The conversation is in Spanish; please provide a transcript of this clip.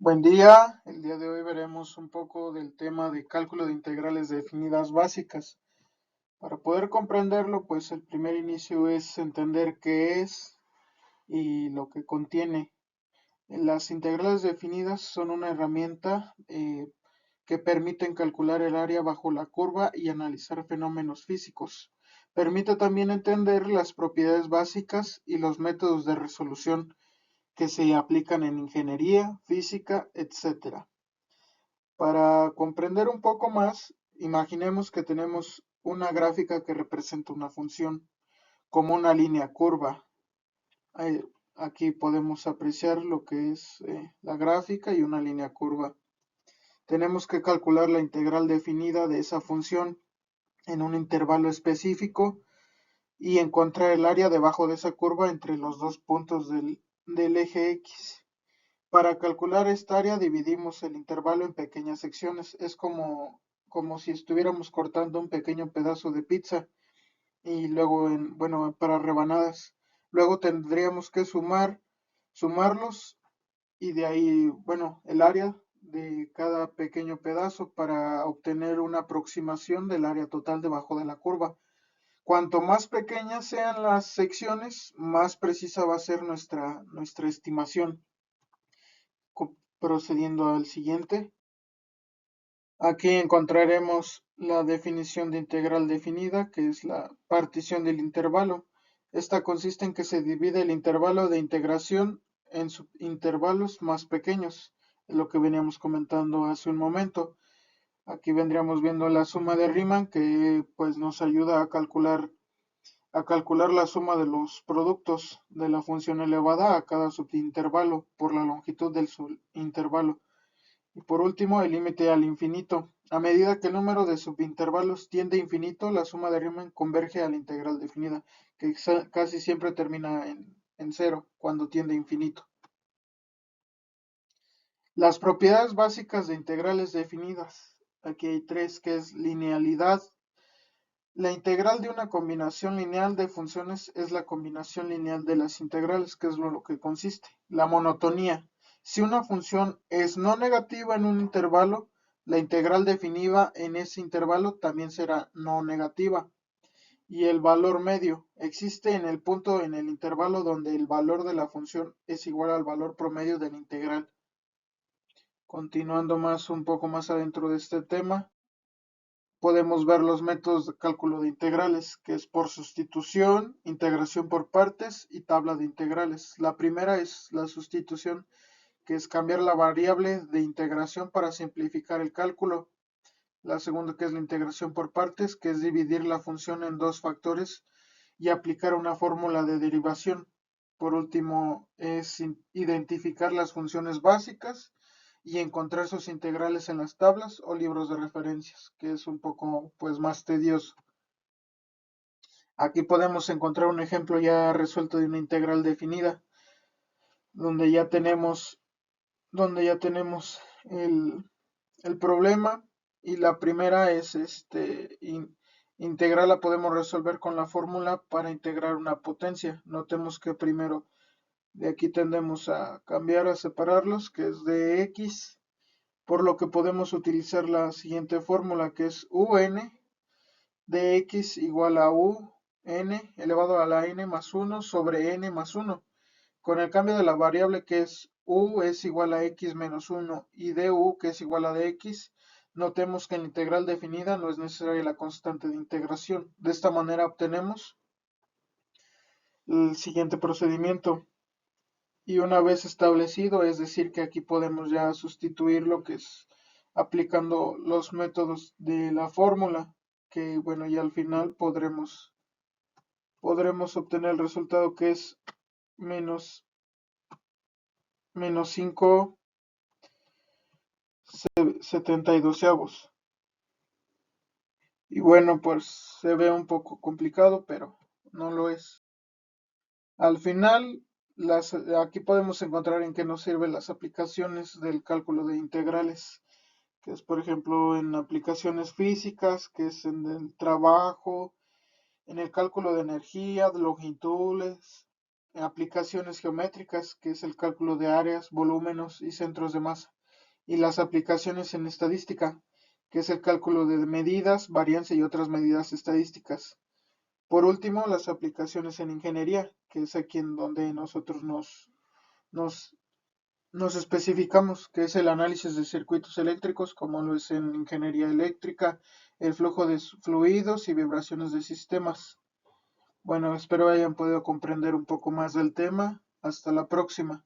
Buen día, el día de hoy veremos un poco del tema de cálculo de integrales definidas básicas. Para poder comprenderlo, pues el primer inicio es entender qué es y lo que contiene. Las integrales definidas son una herramienta que permiten calcular el área bajo la curva y analizar fenómenos físicos. Permite también entender las propiedades básicas y los métodos de resolución que se aplican en ingeniería, física, etc. Para comprender un poco más, imaginemos que tenemos una gráfica que representa una función, como una línea curva. Eh, Aquí podemos apreciar lo que es la gráfica y una línea curva. Tenemos que calcular la integral definida de esa función en un intervalo específico y encontrar el área debajo de esa curva entre los dos puntos del eje X. Para calcular esta área dividimos el intervalo en pequeñas secciones. Es como si estuviéramos cortando un pequeño pedazo de pizza y luego bueno, para rebanadas. Luego tendríamos que sumarlos y de ahí, bueno, el área de cada pequeño pedazo para obtener una aproximación del área total debajo de la curva. Cuanto más pequeñas sean las secciones, más precisa va a ser nuestra estimación. Procediendo al siguiente. Aquí encontraremos la definición de integral definida, que es la partición del intervalo. Esta consiste en que se divide el intervalo de integración en subintervalos más pequeños, lo que veníamos comentando hace un momento. Aquí vendríamos viendo la suma de Riemann, que pues nos ayuda a calcular la suma de los productos de la función elevada a cada subintervalo por la longitud del subintervalo. Y por último, el límite al infinito. A medida que el número de subintervalos tiende a infinito, la suma de Riemann converge a la integral definida, que casi siempre termina en cero cuando tiende a infinito. Las propiedades básicas de integrales definidas. Aquí hay tres, que es linealidad. La integral de una combinación lineal de funciones es la combinación lineal de las integrales, que es lo que consiste. La monotonía. Si una función es no negativa en un intervalo, la integral definida en ese intervalo también será no negativa. Y el valor medio. Existe en el punto en el intervalo donde el valor de la función es igual al valor promedio de la integral. Continuando un poco más adentro de este tema, podemos ver los métodos de cálculo de integrales, que es por sustitución, integración por partes y tabla de integrales. La primera es la sustitución, que es cambiar la variable de integración para simplificar el cálculo. La segunda, que es la integración por partes, que es dividir la función en dos factores y aplicar una fórmula de derivación. Por último, es identificar las funciones básicas y encontrar sus integrales en las tablas o libros de referencias, que es un poco pues más tedioso. Aquí podemos encontrar un ejemplo ya resuelto de una integral definida, donde ya tenemos, el problema, y la primera es integral la podemos resolver con la fórmula para integrar una potencia. Notemos que primero de aquí tendemos a cambiar, a separarlos, que es de x, por lo que podemos utilizar la siguiente fórmula, que es un de x igual a un elevado a la n más 1 sobre n más 1. Con el cambio de la variable, que es u es igual a x menos 1 y du, que es igual a dx, notemos que en la integral definida no es necesaria la constante de integración. De esta manera obtenemos el siguiente procedimiento. Y una vez establecido, es decir, que aquí podemos ya sustituir lo que es aplicando los métodos de la fórmula, que bueno, y al final podremos obtener el resultado, que es menos 5,72. Y bueno, pues se ve un poco complicado, pero no lo es. Al final, aquí podemos encontrar en qué nos sirven las aplicaciones del cálculo de integrales, que es por ejemplo en aplicaciones físicas, que es en el trabajo, en el cálculo de energía, de longitudes, aplicaciones geométricas, que es el cálculo de áreas, volúmenes y centros de masa, y las aplicaciones en estadística, que es el cálculo de medidas, varianza y otras medidas estadísticas. Por último, las aplicaciones en ingeniería, que es aquí en donde nosotros nos, nos especificamos, que es el análisis de circuitos eléctricos, como lo es en ingeniería eléctrica, el flujo de fluidos y vibraciones de sistemas. Bueno, espero hayan podido comprender un poco más del tema. Hasta la próxima.